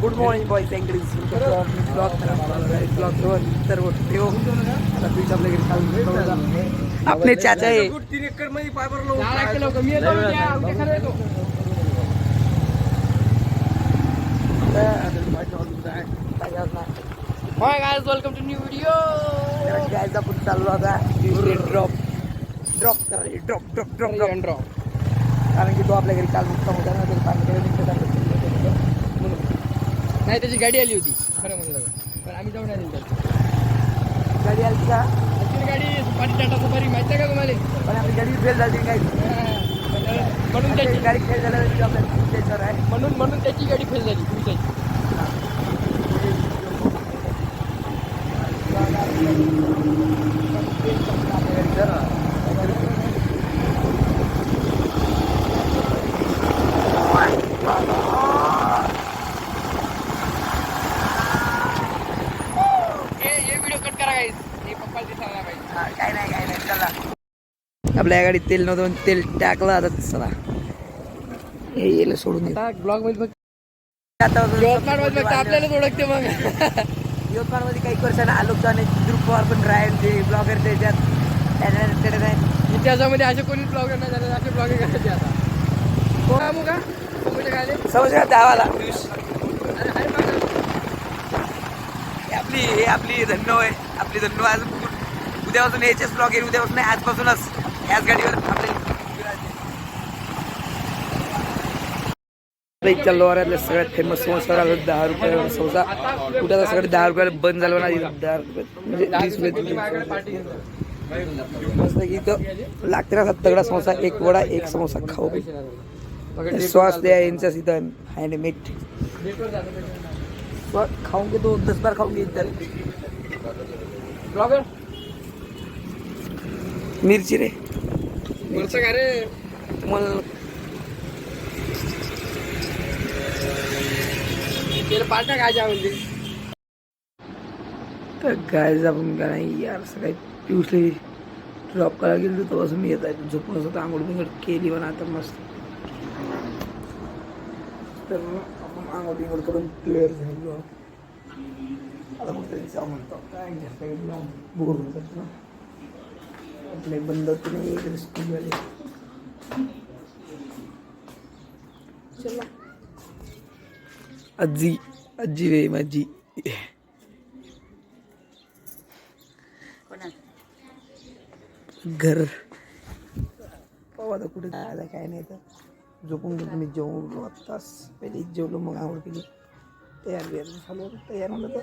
Good morning boys and girls. आपले चाचा आहे. Hi guys, welcome to new video. गायचा पण चालू आता ड्रॉप कारण की तो आपल्या घरी काल मुक्काम होता ना, नाही त्याची गाडी आली होती खरं म्हणलं पण आम्ही जाऊन आली गाडी आली का? गाडी सुपारी टाटा सुपारी माहिती आहे का तुम्हाला? पण आपली गाडी फेल झाली काय म्हणून त्याची गाडी फेल झाल्यावर आहे म्हणून त्याची गाडी फेल झाली तुमच्याची. काय नाही चला. आपल्या या गाडीत तेल नव्हतं, तेल टाकलं आता. चला हे येलं सोडून ब्लॉग मध्ये आपल्याला आपल्यालाच ओळखते मग. यवतमाळ मध्ये काही वर्षांना आलोक जाणे ग्रुपवर पण राहील ते ब्लॉगर त्याच्यात इतिहासामध्ये असे कोणी ब्लॉगर नाही झाले, असे ब्लॉगर करायचे आता. कोण का समजा दावाला अरे आपली आपली धन्नो आहे. आपली धन्नो आज उद्यापासून यायचेच ब्लॉग येईल. उद्यापासून आजपासूनच ह्याच गाडीवर आपल्या लोऱ्यातल्या सगळ्यात फेमस समोसा 10 रुपये समोसा. कुठं सगळं 10 रुपयाला बंद झालं ना. 10 रुपये म्हणजे मस्त की इथं लागते ना तगडा समोसा. एक वडा एक समोसा खाऊ. श्वास द्या यांच्याच इथं हँडमेड खाऊंगे तो 10 बार खाऊंगे इधर. ब्लॉगर मिरची रे मिरचं का रे मला तेल पाटा काय म्हणजे. तर गायज आपण का नाही यार सकाळी पिऊसले ड्रॉप करायला गेलो तेव्हापासून मी येत आहे. झोपून असं आंघोळ बिंगोळ केली पण आता मस्त. तर आपण आंघोळ बिंगोळ करून क्लिअर झालो. आता मग त्यांचं म्हणतो काय बोर होतात ना आपले बंद होते नाही स्कूलवाले. चला आजी रे माझी घर पाहू आता कुठे जायला काय नाही. तर झोपून घेतो मी. जेवलो आत्ताच पहिले जेवलो मग आवड केली. तयार बियार झालो. तयार म्हणलं तर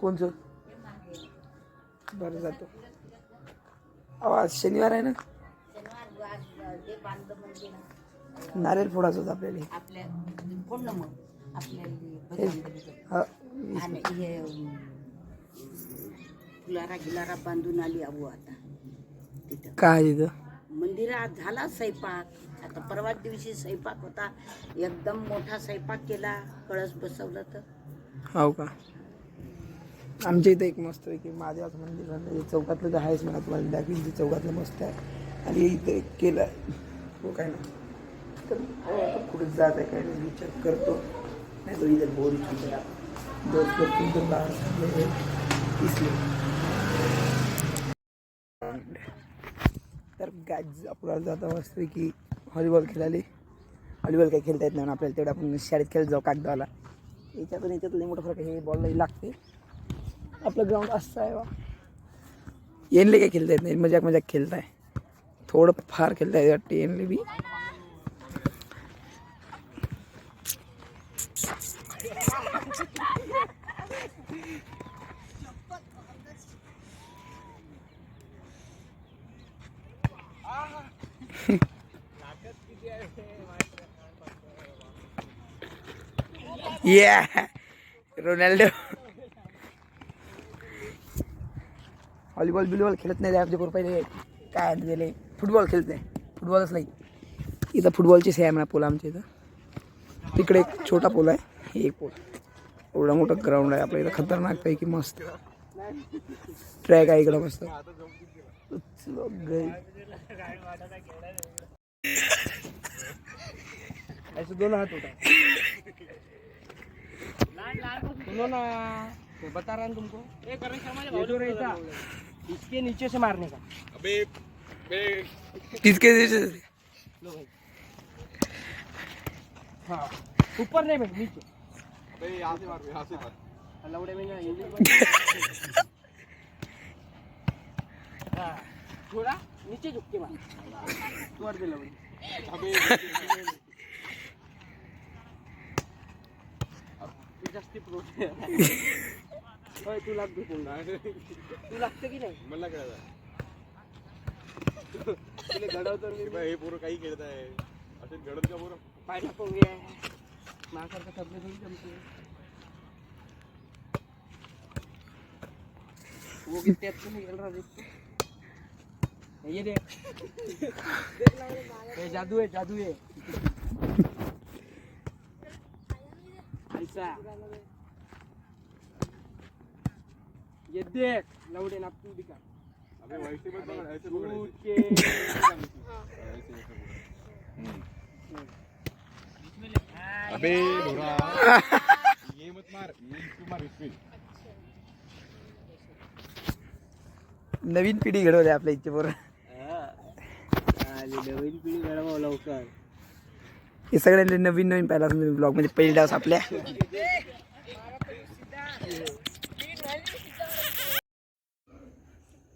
कोणचं बरं जातो. आवाज शनिवार आहे ना. नारळ फोडायचं होतं आपल्याला. फुलारा गिलारा बांधून आली आबू आता तिथं काय तिथं मंदिरात झाला स्वयंपाक. आता परवा दिवशी स्वयंपाक होता. एकदम मोठा स्वयंपाक केला. कळस बसवलं तर हो का. आमच्या इथं एक मस्त आहे की महादेवाचं मंदिर आहे. चौकातलं तर आहेच म्हणा तुम्हाला दाखवीन. चौकातलं मस्त आहे आणि इथे केलं हो काय ना. तर कुठे जात आहे काय नाही विचार करतो. नाही तो इधर बोरी दोस्त तर बाहेर तर गाज आपल्याला जाता मस्त की व्हॉलीबॉल खेळाले. व्हॉलीबॉल काही खेळता येत नाही ना आपल्याला. तेवढं आपण शाळेत खेळत जाऊ कागदावाला. याच्यातून याच्यातलं मोठं फरक हे बॉललाही लागते. आपलं ग्राउंड असं आहे बा. येणले काही खेळता येत नाही. मजाक खेळताय. थोडं फार खेळता येत वाटते येणले बी. रोनाल्डो व्हॉलीबॉल बिलबॉल खेळत नाही. आमच्या पहिले काय दिले फुटबॉल खेळते. फुटबॉलच नाही इथं. फुटबॉलची सेम आहे पोल आमच्या इथं. तिकडे एक छोटा पोल आहे. हे एक पोल. एवढा मोठा ग्राउंड आहे आपल्या इथं. खतरनाक पैकी मस्त ट्रॅक आहे इकडं मस्त. ऐसे दोनों हाथ उठा सुनो ना मैं बता रहा हूँ तुमको ये जो रहता इसके नीचे से मारने का अबे किसके नीचे? लो भाई हाँ ऊपर नहीं भाई नीचे अबे यहाँ से मार लौड़े में हाँ थोड़ा नीचे झुक के मार तोड़ दे लौड़ी अबे जास्ती प्रोटीन होय तू लाग तू लागते की नाही मला कळलं तुला घडवतो मी हे पोरं काही खेळत आहे असे घडत का पोरं पायला पोंगे मासारखा सबले थोडी जमते वो किती अच्छे निकल रहा है ये देख ये जादू है ऐसा ये देख लौड़े ना तू दिखा अबे वैसे मत पकड़ ऐसे पकड़ कूद ऐसे के अबे भोरा ये मत मार ये तू मार इसमें नवीन पिढी घडवली आपल्या इथे बरोबर. नवीन पिढी घडवा लवकर हे सगळ्यांनी नवीन नवीन पाहिला असेल तुम्ही ब्लॉग मध्ये पहिली डास आपल्या.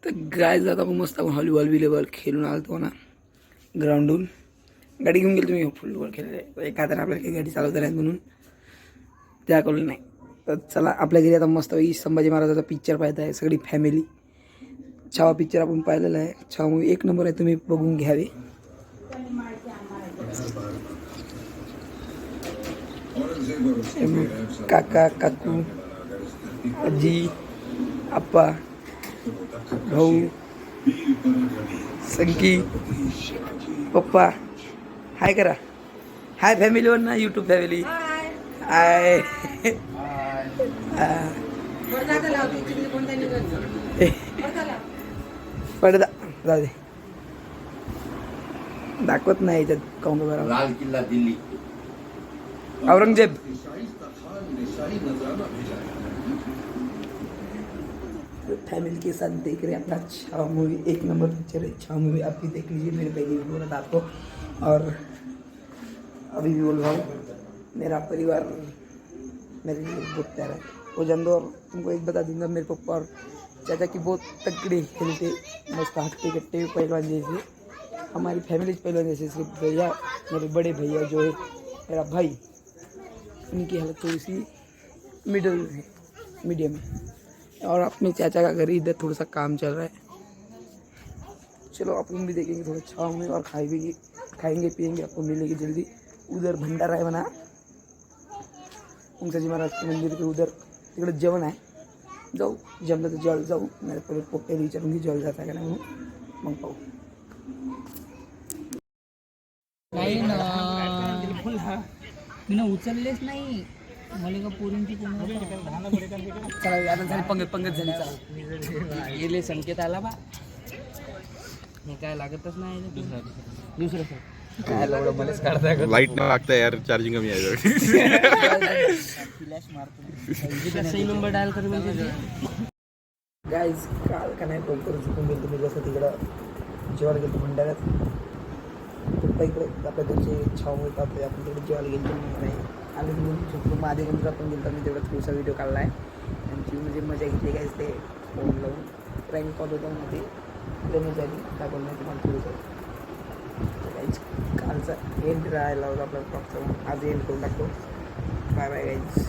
तर गाय जात आपण मस्त आपण हॉलीबॉल बिलीबॉल खेळून आलतो ना ग्राउंडहून. गाडी घेऊन गेलो तुम्ही फुटबॉल खेळले एका हाताने आपल्याला काही गाडी चालवता नाही म्हणून त्या कळलं नाही. तर चला आपल्या घरी आता मस्त संभाजी महाराजाचा पिक्चर पाहत आहे सगळी फॅमिली. छावा पिक्चर आपण पाहिलेला आहे. छावा मूवी एक नंबर आहे तुम्ही बघून घ्यावे. काका काकू आजी आप्पा भाऊ संकी पप्पा हाय करा. हाय फॅमिलीवर ना यूट्यूब फॅमिली हाय. पडदा जाऊ दे दाखवत नाही याच्यात काउंट बरोबर. लाल किल्ला दिल्ली औरंगजेब फैमिली के साथ देख रहे हैं अपना छावा मूवी. एक नंबर पिक्चर है छावा मूवी. आप भी देख लीजिए. मैंने पहले भी बोला था आपको और अभी भी बोल रहा हूँ. मेरा परिवार मेरे लिए बहुत प्यारा है. वो जान दो. और तुमको एक बता दूंगा मेरे पप्पा और चाचा की बहुत तगड़े खेलते मस्त हट्टे कट्टे पहलवान जैसे. हमारी फैमिली पहलवान जैसे. सिर्फ भैया मेरे बड़े भैया जो है मेरा भाई उनकी हालत थोड़ी सी मिडल है मीडियम है. और अपने चाचा का घर इधर थोड़ा सा काम चल रहा है. चलो अपन भी देखेंगे थोड़ा छाव में और खाएंगे पिएंगे. आपको मिलेगी जल्दी. उधर भंडारा आहे म्हणा संभाजी महाराज के मंदिर के उधर तिकडे जेवण आहे. जाऊ जमलं तर जेवायला जाऊ. नाही पहिले पोट्याला विचारून घे जेवायला जाता का नाही म्हणून मग पाहू. नाही ना मी उचललेच नाही मला का पोरींची चला आता झाली पंगत झाली. चला गेले संकेत आला बा हे काय लागतच नाही दुसरं काय लवडं मलाच काढताय. लाईट न लागता यार चार्जिंग कमी आहे. फ्लॅश मारतो. सही नंबर डायल कर म्हणजे गाईज काल का नाही लवकर झुकून गेलो. तुम्ही जसं तिकडं जेवायला गेलो भंडाऱ्यात पप्पा इकडे आपल्या घरचे छाव मिळतात आपण तिकडे जेवायला गेलो नाही आम्ही म्हणून झुकलो. महादेव मंदिरात पण गेलो. मी तेवढा थोडासा व्हिडिओ काढला आहे. त्यांची म्हणजे मजा घेतली गाईज. ते फोन लावून प्रँक कॉल होता मध्ये लग्न झाली दाखवलं नाही तुम्हाला थोडंसं. गाईज कालचा एंड राहायला होता आपला ब्लॉगचा. आज एंड करून टाकतो. Bye bye guys.